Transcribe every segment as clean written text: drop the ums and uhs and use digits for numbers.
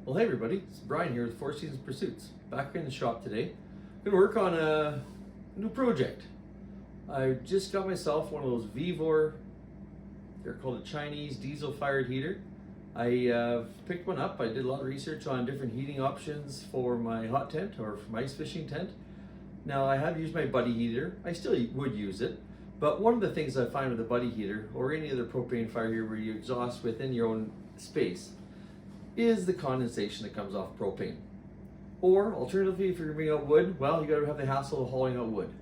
Well, hey everybody, it's Brian here with Four Seasons Pursuits. Back in the shop today. Gonna work on a new project. I just got myself one of those Vevor, they're called a Chinese diesel fired heater. I picked one up. I did a lot of research on different heating options for my hot tent or for my ice fishing tent. Now I have used my buddy heater. I still would use it, but one of the things I find with a buddy heater or any other propane fire heater where you exhaust within your own space is the condensation that comes off propane. Or alternatively, if you're bringing out wood, well, you gotta have the hassle of hauling out wood.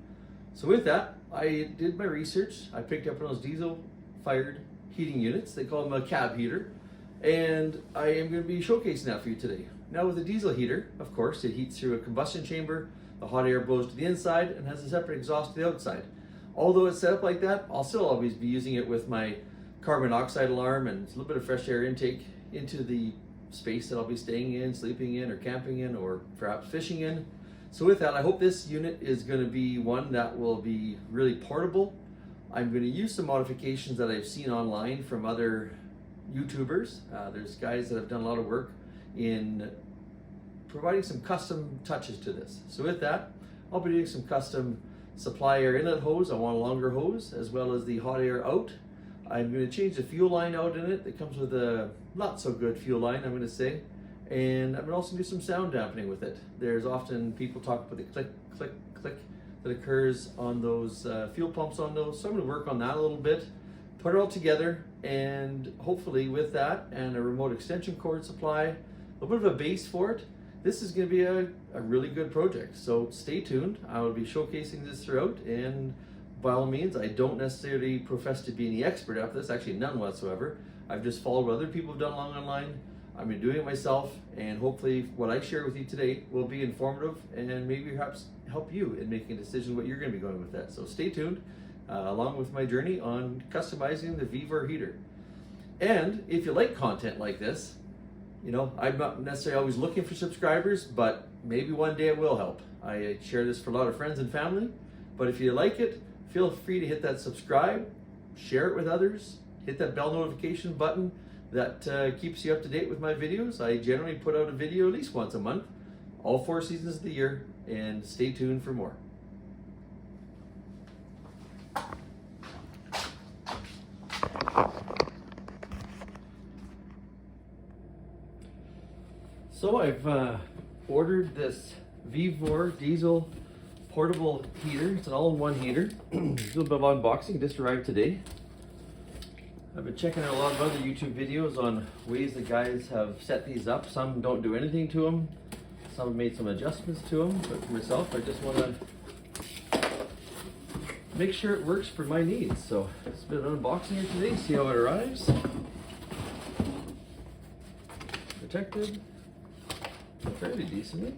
So with that, I did my research. I picked up one of those diesel fired heating units. They call them a cab heater. And I am gonna be showcasing that for you today. Now with a diesel heater, of course, it heats through a combustion chamber. The hot air blows to the inside and has a separate exhaust to the outside. Although it's set up like that, I'll still always be using it with my carbon monoxide alarm and a little bit of fresh air intake into the space that I'll be staying in, sleeping in, or camping in, or perhaps fishing in. So with that, I hope this unit is going to be one that will be really portable. I'm going to use some modifications that I've seen online from other YouTubers. There's guys that have done a lot of work in providing some custom touches to this. So with that, I'll be doing some custom supplier inlet hose. I want a longer hose, as well as the hot air out. I'm going to change the fuel line out in it. It comes with a not so good fuel line, I'm going to say. And I'm going to also do some sound dampening with it. There's often people talk about the click, click, click that occurs on those fuel pumps on those. So I'm going to work on that a little bit, put it all together, and hopefully with that and a remote extension cord supply, a little bit of a base for it, this is going to be a really good project. So stay tuned. I will be showcasing this throughout, and by all means, I don't necessarily profess to be any expert at this, actually none whatsoever. I've just followed what other people have done along online. I've been doing it myself, and hopefully what I share with you today will be informative and maybe perhaps help you in making a decision what you're going to be going with that. So stay tuned along with my journey on customizing the Vevor heater. And if you like content like this, you know, I'm not necessarily always looking for subscribers, but maybe one day it will help. I share this for a lot of friends and family, but if you like it, feel free to hit that subscribe, share it with others, hit that bell notification button that keeps you up to date with my videos. I generally put out a video at least once a month, all 4 seasons of the year, and stay tuned for more. So I've ordered this Vevor diesel portable heater. It's an all-in-one heater. A little bit of unboxing, just arrived today. I've been checking out a lot of other YouTube videos on ways that guys have set these up. Some don't do anything to them. Some have made some adjustments to them. But for myself, I just want to make sure it works for my needs. So it's a bit of an unboxing here today, see how it arrives. Protected fairly decently.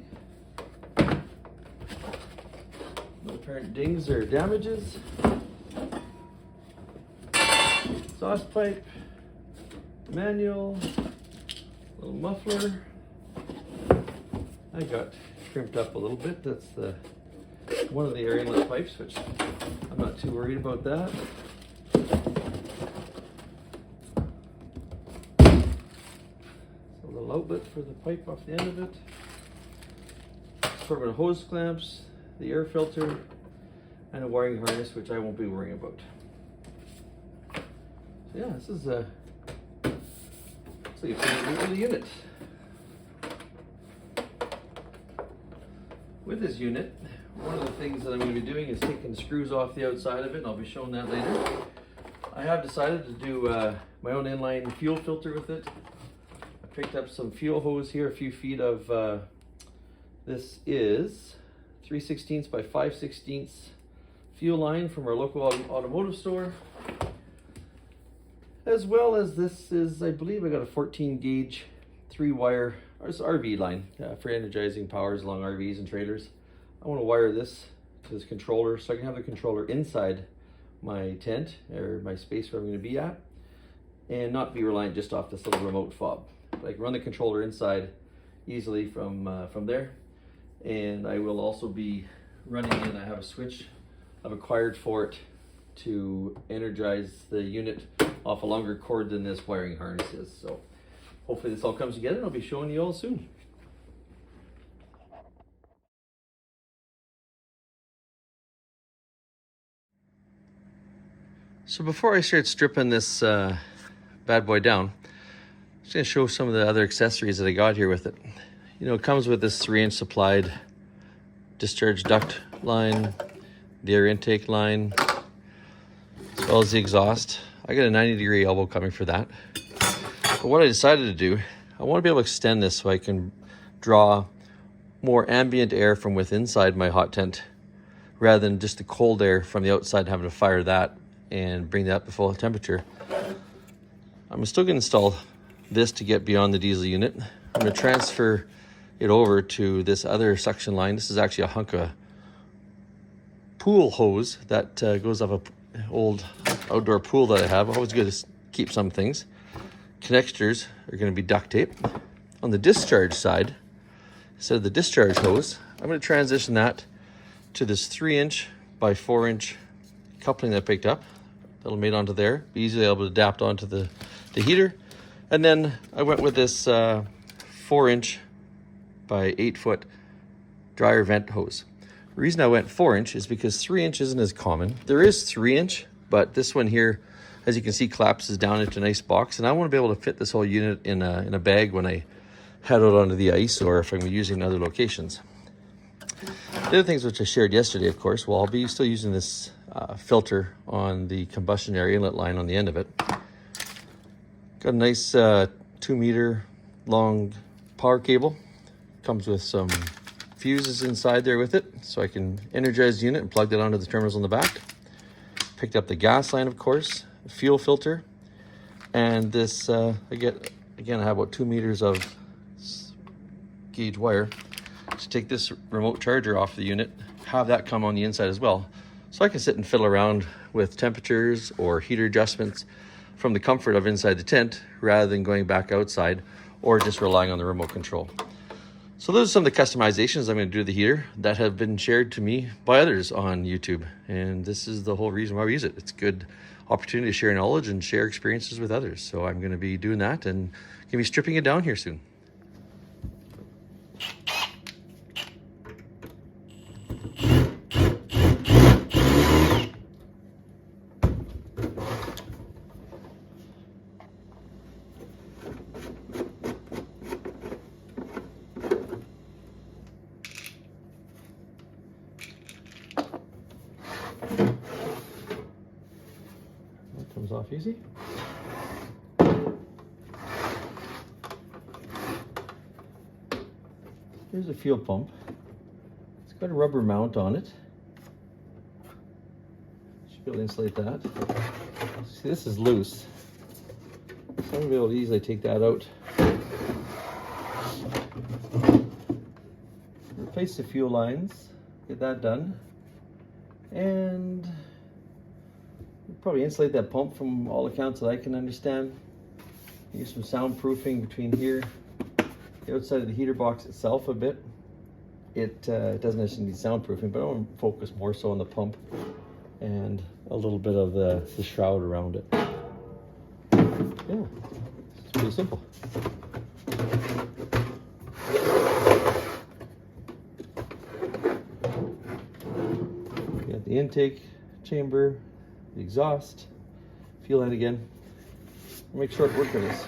No apparent dings or damages. Exhaust pipe, manual, little muffler. I got crimped up a little bit. That's one of the air inlet pipes, which I'm not too worried about that. A little outlet for the pipe off the end of it. Assortment of hose clamps, the air filter, and a wiring harness, which I won't be worrying about. So yeah, this is a pretty neat little unit. With this unit, one of the things that I'm going to be doing is taking the screws off the outside of it, and I'll be showing that later. I have decided to do my own inline fuel filter with it. I picked up some fuel hose here, a few feet of, this is 3/16 by 5/16 fuel line from our local automotive store. As well as this is, I believe I got a 14 gauge 3-wire RV line for energizing powers along RVs and trailers. I want to wire this to this controller so I can have the controller inside my tent or my space where I'm going to be at, and not be reliant just off this little remote fob. But I can run the controller inside easily from there. And I will also be running in, I have a switch I've acquired for it to energize the unit off a longer cord than this wiring harness is. So hopefully this all comes together and I'll be showing you all soon. So before I start stripping this bad boy down, I'm just going to show some of the other accessories that I got here with it. You know, it comes with this 3-inch supplied discharge duct line, the air intake line, as well as the exhaust. I got a 90-degree elbow coming for that. But what I decided to do, I want to be able to extend this so I can draw more ambient air from within inside my hot tent rather than just the cold air from the outside, having to fire that and bring that up to full temperature. I'm still going to install this to get beyond the diesel unit. I'm going to transfer it over to this other suction line. This is actually a hunk of pool hose that goes off an old outdoor pool that I have. Always good to keep some things. Connectors are going to be duct tape. On the discharge side, instead of the discharge hose, I'm going to transition that to this 3-inch by 4-inch coupling that I picked up. That'll mate onto there. Be easily able to adapt onto the heater. And then I went with this 4-inch by 8-foot dryer vent hose. The reason I went 4-inch is because 3-inch isn't as common. There is 3-inch, but this one here, as you can see, collapses down into a nice box. And I want to be able to fit this whole unit in a bag when I head out onto the ice or if I'm using other locations. The other things which I shared yesterday, of course, well, I'll be still using this filter on the combustion air inlet line on the end of it. Got a nice 2-meter long power cable. Comes with some fuses inside there with it, so I can energize the unit and plug that onto the terminals on the back. Picked up the gas line, of course, a fuel filter, and this, I have about 2 meters of gauge wire to take this remote charger off the unit, have that come on the inside as well. So I can sit and fiddle around with temperatures or heater adjustments from the comfort of inside the tent rather than going back outside or just relying on the remote control. So those are some of the customizations I'm going to do to the heater that have been shared to me by others on YouTube. And this is the whole reason why we use it. It's a good opportunity to share knowledge and share experiences with others. So I'm going to be doing that and going to be stripping it down here soon. That comes off easy. Here's a fuel pump. It's got a rubber mount on it. Should be able to insulate that. See, this is loose, so I'm going to be able to easily take that out. Replace the fuel lines, get that done, and probably insulate that pump from all accounts that I can understand. Use some soundproofing between here, the outside of the heater box itself a bit. It doesn't necessarily need soundproofing, but I want to focus more so on the pump and a little bit of the shroud around it. Yeah, it's pretty simple. Got the intake chamber, the exhaust, fuel line again. I'll make short work of this.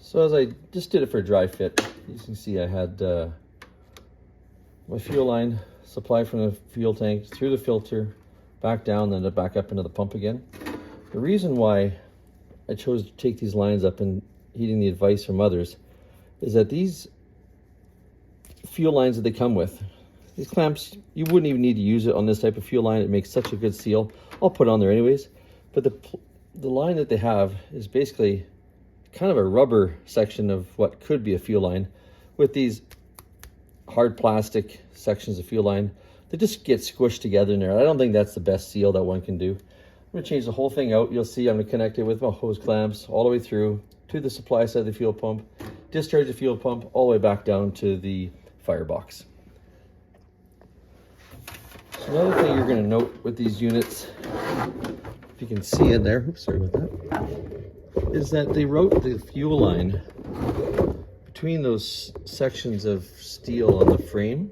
So as I just did it for dry fit, you can see I had my fuel line supply from the fuel tank through the filter, back down, then back up into the pump again. The reason why I chose to take these lines up and heeding the advice from others is that these fuel lines that they come with, these clamps, you wouldn't even need to use it on this type of fuel line. It makes such a good seal. I'll put it on there anyways. But the line that they have is basically kind of a rubber section of what could be a fuel line with these hard plastic sections of fuel line that just get squished together in there. I don't think that's the best seal that one can do. I'm going to change the whole thing out. You'll see I'm going to connect it with my hose clamps all the way through to the supply side of the fuel pump, discharge the fuel pump all the way back down to the firebox. So another thing you're going to note with these units, if you can see in there, oops, sorry about that, is that they wrote the fuel line between those sections of steel on the frame,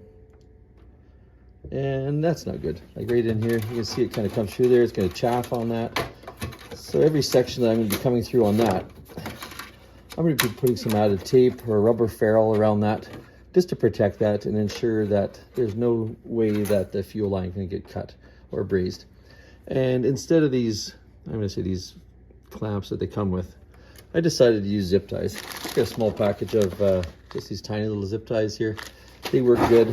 and that's not good. Like right in here, you can see it kind of comes through there. It's going to chaff on that. So every section that I'm going to be coming through on that, I'm going to be putting some added tape or a rubber ferrule around that just to protect that and ensure that there's no way that the fuel line can get cut or brazed. And instead of these, I'm going to say these clamps that they come with, I decided to use zip ties. Got a small package of just these tiny little zip ties here. They work good,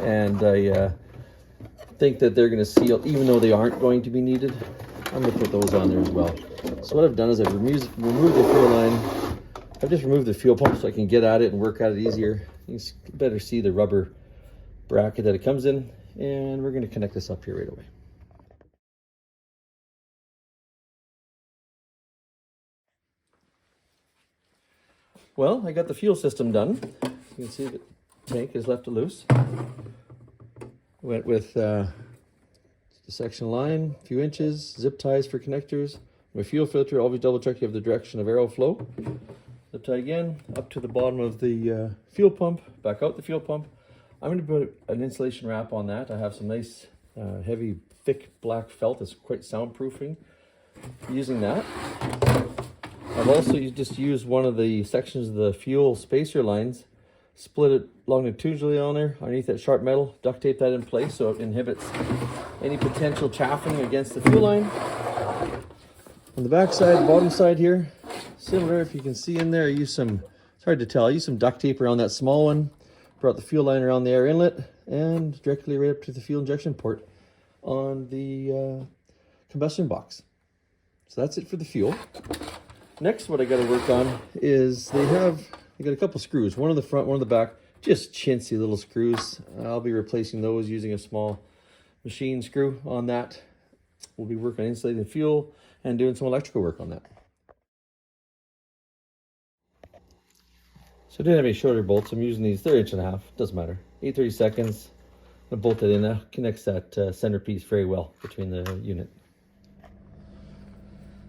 and I think that they're going to seal, even though they aren't going to be needed. I'm going to put those on there as well. So what I've done is I've removed the fuel line. I've just removed the fuel pump so I can get at it and work at it easier. You can better see the rubber bracket that it comes in, and we're going to connect this up here right away. Well, I got the fuel system done. You can see the tank is left loose. Went with the section line, a few inches, zip ties for connectors. My fuel filter, always double check you have the direction of arrow flow. Zip tie again, up to the bottom of the fuel pump, back out the fuel pump. I'm going to put an insulation wrap on that. I have some nice heavy, thick black felt that's quite soundproofing. Using that. I've also just used one of the sections of the fuel spacer lines, split it longitudinally on there, underneath that sharp metal, duct tape that in place so it inhibits any potential chaffing against the fuel line. On the back side, bottom side here, similar, if you can see in there, I used some, it's hard to tell, I used some duct tape around that small one, brought the fuel line around the air inlet, and directly right up to the fuel injection port on the combustion box. So that's it for the fuel. Next, what I got to work on is they got a couple screws, one on the front, one on the back, just chintzy little screws. I'll be replacing those using a small machine screw on that. We'll be working on insulating the fuel and doing some electrical work on that. So I didn't have any shorter bolts. I'm using these, they're 1.5 inches, doesn't matter. 8/32. I bolt it in, that connects that centerpiece very well between the unit.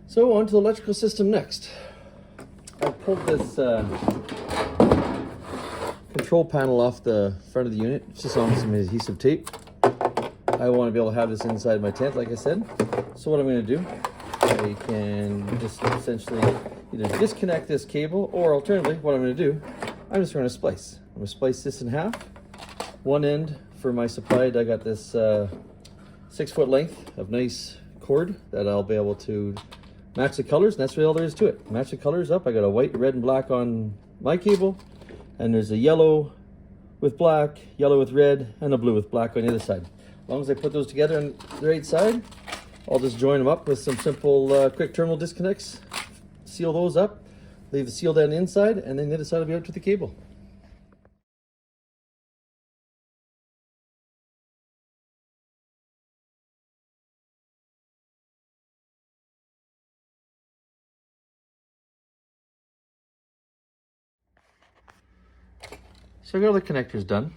So on to the electrical system next. I pulled this control panel off the front of the unit. It's just on some adhesive tape. I want to be able to have this inside my tent, like I said. So what I'm going to do, I can just essentially either disconnect this cable, or alternatively, what I'm going to do, I'm just going to splice. I'm going to splice this in half. One end for my supply, I got this 6-foot length of nice cord that I'll be able to match the colors, and that's really all there is to it. Match the colors up. I got a white, red, and black on my cable, and there's a yellow with black, yellow with red, and a blue with black on the other side. As long as I put those together on the right side, I'll just join them up with some simple quick terminal disconnects, seal those up, leave the sealed end inside, and then the other side will be out to the cable. So I got all the connectors done.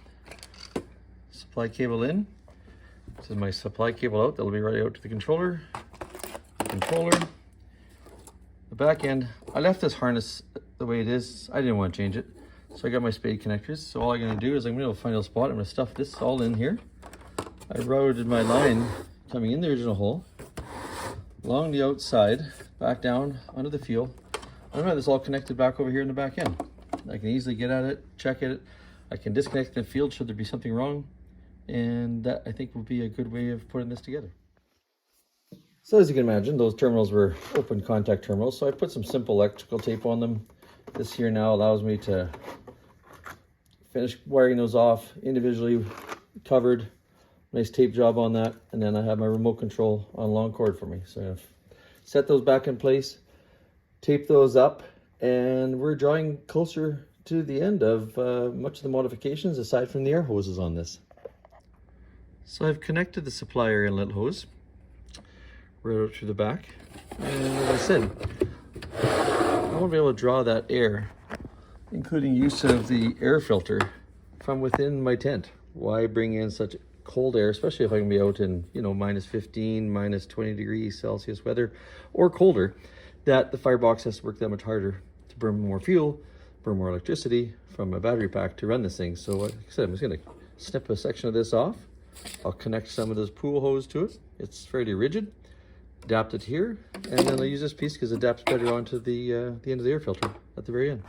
Supply cable in. This is my supply cable out. That'll be right out to the controller. The back end, I left this harness the way it is. I didn't want to change it. So I got my spade connectors. So all I'm going to do is I'm going to find a spot. I'm going to stuff this all in here. I routed my line coming in the original hole, along the outside, back down under the fuel, I'm gonna have this all connected back over here in the back end. I can easily get at it, check it. I can disconnect the field should there be something wrong. And that, I think, will be a good way of putting this together. So as you can imagine, those terminals were open contact terminals. So I put some simple electrical tape on them. This here now allows me to finish wiring those off individually, covered. Nice tape job on that. And then I have my remote control on long cord for me. So I'm gonna set those back in place, tape those up, and we're drawing closer to the end of much of the modifications aside from the air hoses on this. So I've connected the supplier inlet hose right out through the back. And as I said, I want to be able to draw that air, including use of the air filter from within my tent. Why bring in such cold air, especially if I can be out in, you know, minus 15, minus 20 degrees Celsius weather or colder, that the firebox has to work that much harder to burn more fuel, burn more electricity from a battery pack to run this thing. So like I said, I'm just going to snip a section of this off. I'll connect some of this pool hose to it. It's fairly rigid. Adapt it here, and then I'll use this piece because it adapts better onto the end of the air filter at the very end.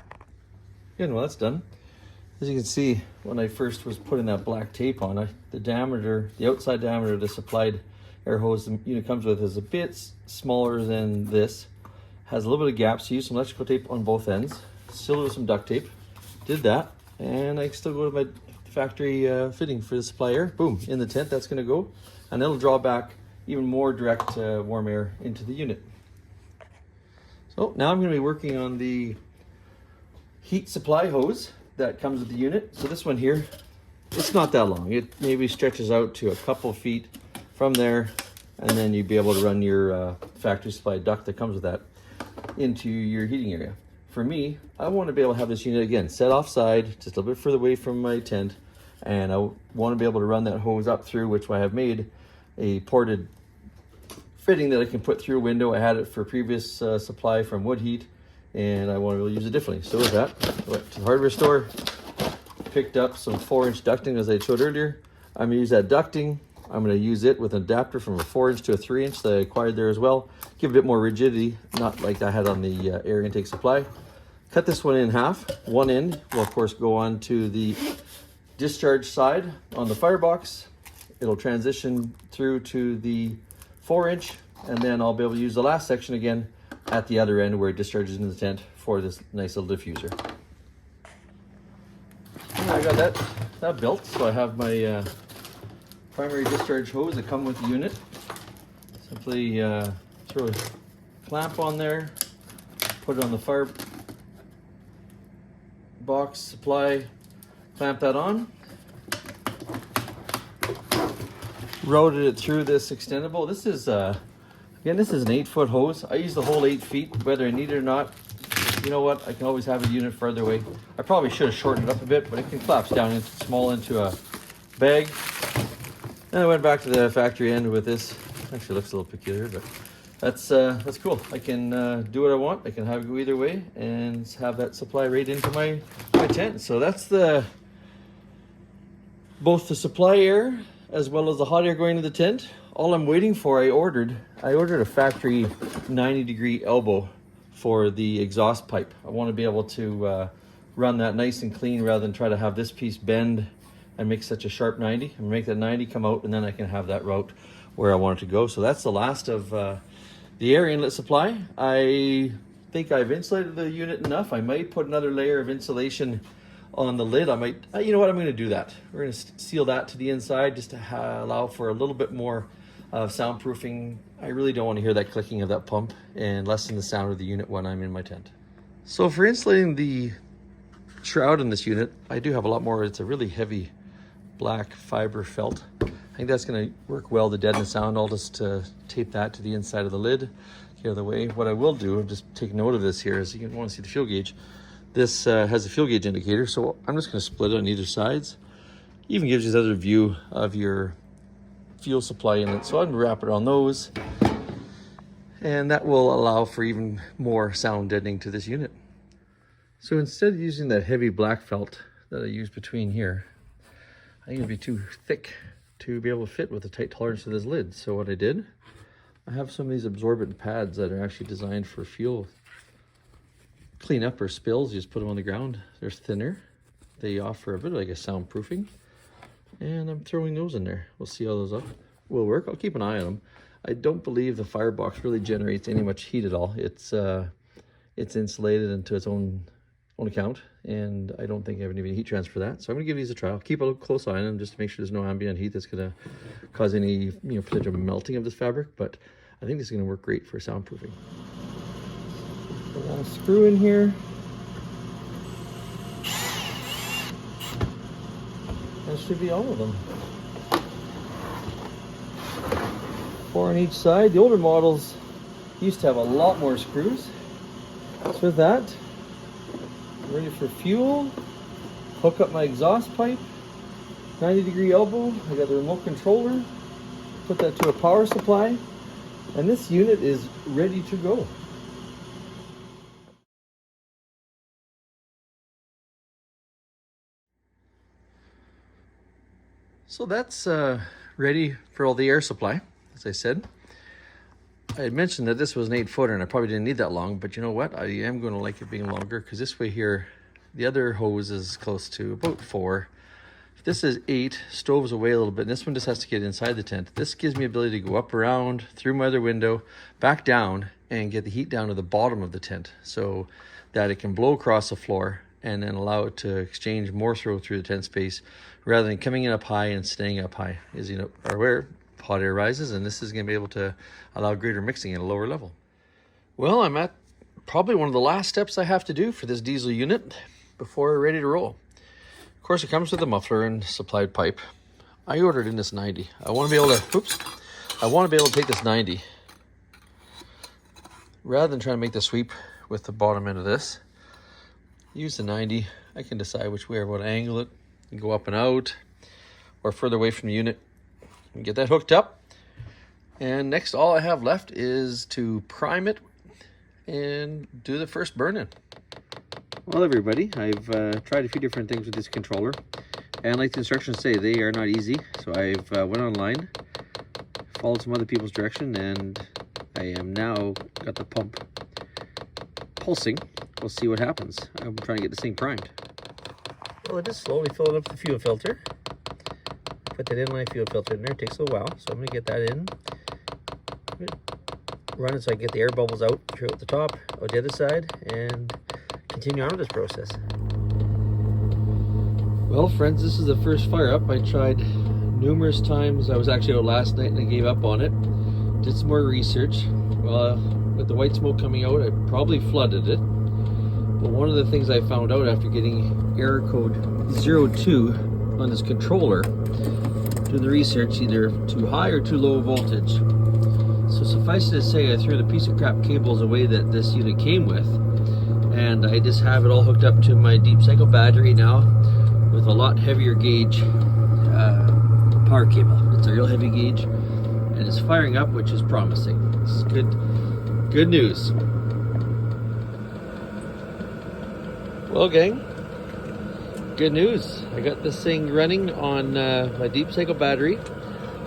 And well, that's done. As you can see, when I first was putting that black tape on, the diameter, the outside diameter of the supplied air hose the unit comes with is a bit smaller than this. Has a little bit of gap, so use some electrical tape on both ends. Still with some duct tape. Did that, and I can still go to my factory fitting for the supply air. Boom, in the tent, that's gonna go. And it'll draw back even more direct warm air into the unit. So now I'm going to be working on the heat supply hose that comes with the unit. So this one here, it's not that long. It maybe stretches out to a couple feet from there, and then you'd be able to run your factory supply duct that comes with that into your heating area. For me, I want to be able to have this unit again set offside, just a little bit further away from my tent, and I want to be able to run that hose up through, which I have made a ported fitting that I can put through a window. I had it for previous supply from Wood Heat, and I want to really use it differently. So with that, I went to the hardware store, picked up some 4-inch ducting as I showed earlier. I'm going to use that ducting. I'm going to use it with an adapter from a 4-inch to a 3-inch that I acquired there as well. Give a bit more rigidity, not like I had on the air intake supply. Cut this one in half. One end will of course go on to the discharge side on the firebox. It'll transition through to the 4-inch, and then I'll be able to use the last section again at the other end where it discharges into the tent for this nice little diffuser. And I got that built, so I have my primary discharge hose that come with the unit. Simply throw a clamp on there, put it on the fire box supply, clamp that on. Routed it through this extendable. This is again, this is an 8-foot hose. I use the whole 8 feet whether I need it or not. You know what, I can always have a unit further away. I probably should have shortened it up a bit, but it can collapse down into a bag. Then I went back to the factory end with this. Actually looks a little peculiar, but that's cool. I can do what I want. I can have it go either way and have that supply right into my tent. So that's both the supply air as well as the hot air going to the tent. All I'm waiting for, I ordered a factory 90-degree elbow for the exhaust pipe. I want to be able to run that nice and clean rather than try to have this piece bend and make such a sharp 90. And make that 90 come out, and then I can have that route where I want it to go. So that's the last of the air inlet supply. I think I've insulated the unit enough. I might put another layer of insulation on the lid. I might, you know what, I'm going to do that. We're going to seal that to the inside just to allow for a little bit more of soundproofing. I really don't want to hear that clicking of that pump and lessen the sound of the unit when I'm in my tent. So for insulating the shroud in this unit, I do have a lot more. It's a really heavy black fiber felt. I think that's going to work well to deaden the sound. I'll just tape that to the inside of the lid, get out of the way. What I will do, just take note of this here, is you want to see the fuel gauge. This has a fuel gauge indicator, so I'm just going to split it on either sides. Even gives you another view of your fuel supply inlet. So I'm going to wrap it on those, and that will allow for even more sound deadening to this unit. So instead of using that heavy black felt that I use between here, I think it'd be too thick to be able to fit with the tight tolerance of this lid. So what I did, I have some of these absorbent pads that are actually designed for fuel cleanup or spills, you just put them on the ground. They're thinner. They offer a bit like a soundproofing. And I'm throwing those in there. We'll see how those will work. I'll keep an eye on them. I don't believe the firebox really generates any much heat at all. It's insulated into its own account, and I don't think I have any heat transfer for that. So I'm gonna give these a try. I'll keep a close eye on them just to make sure there's no ambient heat that's gonna cause any potential melting of this fabric. But I think this is gonna work great for soundproofing. A long screw in here. That should be all of them. 4 on each side. The older models used to have a lot more screws. So with that, I'm ready for fuel. Hook up my exhaust pipe. 90-degree elbow. I got the remote controller. Put that to a power supply. And this unit is ready to go. So that's ready for all the air supply, as I said. I had mentioned that this was an 8-footer and I probably didn't need that long, but you know what? I am going to like it being longer because this way here, the other hose is close to about 4. If this is 8, stoves away a little bit, and this one just has to get inside the tent. This gives me ability to go up around, through my other window, back down, and get the heat down to the bottom of the tent so that it can blow across the floor and then allow it to exchange more through the tent space rather than coming in up high and staying up high. As you know, are aware, hot air rises, and this is going to be able to allow greater mixing at a lower level. Well, I'm at probably one of the last steps I have to do for this diesel unit before we're ready to roll. Of course, it comes with a muffler and supplied pipe. I ordered in this 90. I want to be able to take this 90 rather than trying to make the sweep with the bottom end of this. Use the 90. I can decide which way I want to angle it and go up and out or further away from the unit and get that hooked up. And next, all I have left is to prime it and do the first burn-in. Well, everybody, I've tried a few different things with this controller, and like the instructions say, they are not easy. So I've went online, followed some other people's direction, and I am now got the pump pulsing. We'll see what happens. I'm trying to get this thing primed. Well, I just slowly fill it up with the fuel filter. Put that inline fuel filter in there. It takes a little while, so I'm going to get that in. Run it so I get the air bubbles out throughout the top, out the other side, and continue on with this process. Well, friends, this is the first fire up. I tried numerous times. I was actually out last night and I gave up on it. Did some more research. Well, with the white smoke coming out, I probably flooded it. But one of the things I found out after getting error code 02 on this controller, doing the research, either too high or too low voltage. So suffice it to say, I threw the piece of crap cables away that this unit came with, and I just have it all hooked up to my deep cycle battery now with a lot heavier gauge power cable. It's a real heavy gauge, and it's firing up, which is promising. This is good news. Well, gang, good news. I got this thing running on my deep cycle battery.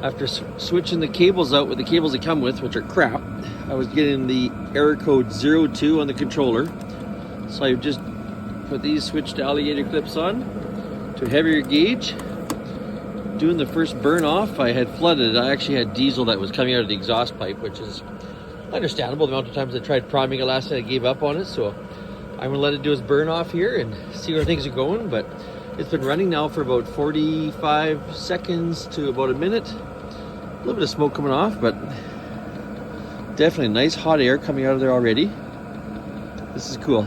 After switching the cables out with the cables they come with, which are crap, I was getting the error code 02 on the controller. So I just put these switched alligator clips on to a heavier gauge. Doing the first burn off, I had flooded. I actually had diesel that was coming out of the exhaust pipe, which is understandable. The amount of times I tried priming it last night, I gave up on it. So I'm gonna let it do its burn off here and see where things are going. But it's been running now for about 45 seconds to about a minute. A little bit of smoke coming off, but definitely nice hot air coming out of there already. This is cool.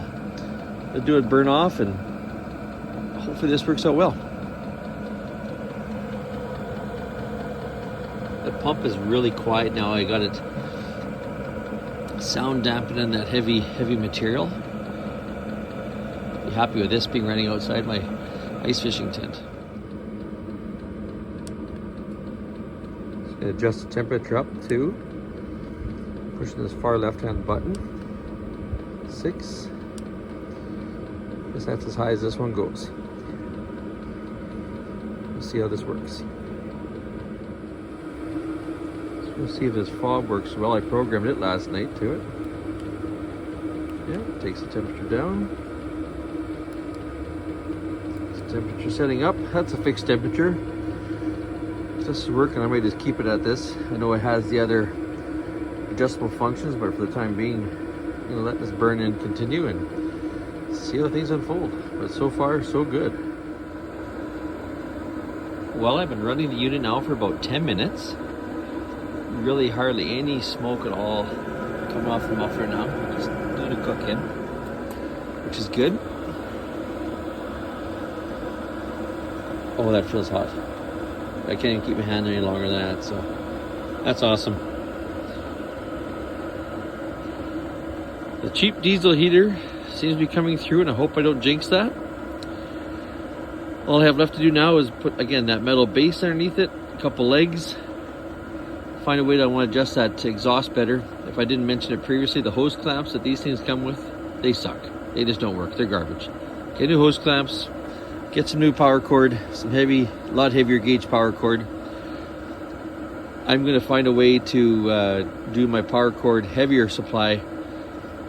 I'll do it burn off, and hopefully this works out well. The pump is really quiet now. I got it sound dampening that heavy material. Be happy with this being running outside my ice fishing tent. Adjust the temperature up to pushing this far left hand button. 6. Guess that's as high as this one goes. We'll see how this works. So we'll see if this fob works well. I programmed it last night to it. Yeah, takes the temperature down. Temperature setting up. That's a fixed temperature. If this is working, I might just keep it at this. I know it has the other adjustable functions, but for the time being, let this burn and continue and see how things unfold. But so far, so good. Well, I've been running the unit now for about 10 minutes. Really hardly any smoke at all coming off the muffler now. Just doing a cook in, which is good. Oh, that feels hot. I can't even keep my hand any longer than that, so that's awesome. The cheap diesel heater seems to be coming through, and I hope I don't jinx that. All I have left to do now is put, again, that metal base underneath it, a couple legs, find a way that I want to adjust that to exhaust better. If I didn't mention it previously, the hose clamps that these things come with, they suck. They just don't work. They're garbage. Get new hose clamps. Get some new power cord, some a lot heavier gauge power cord. I'm going to find a way to do my power cord heavier supply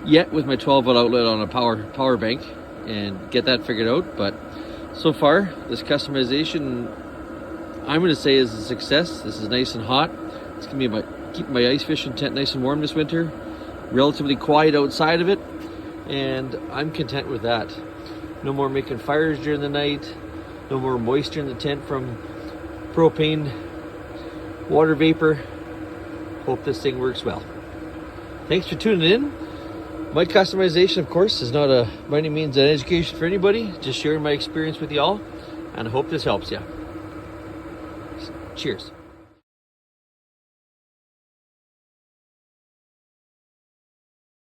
yet with my 12-volt outlet on a power bank and get that figured out. But so far, this customization, I'm going to say, is a success. This is nice and hot. It's going to be keeping my ice fishing tent nice and warm this winter. Relatively quiet outside of it, and I'm content with that. No more making fires during the night. No more moisture in the tent from propane, water vapor. Hope this thing works well. Thanks for tuning in. My customization, of course, is not by any means an education for anybody. Just sharing my experience with y'all, and I hope this helps you. Cheers.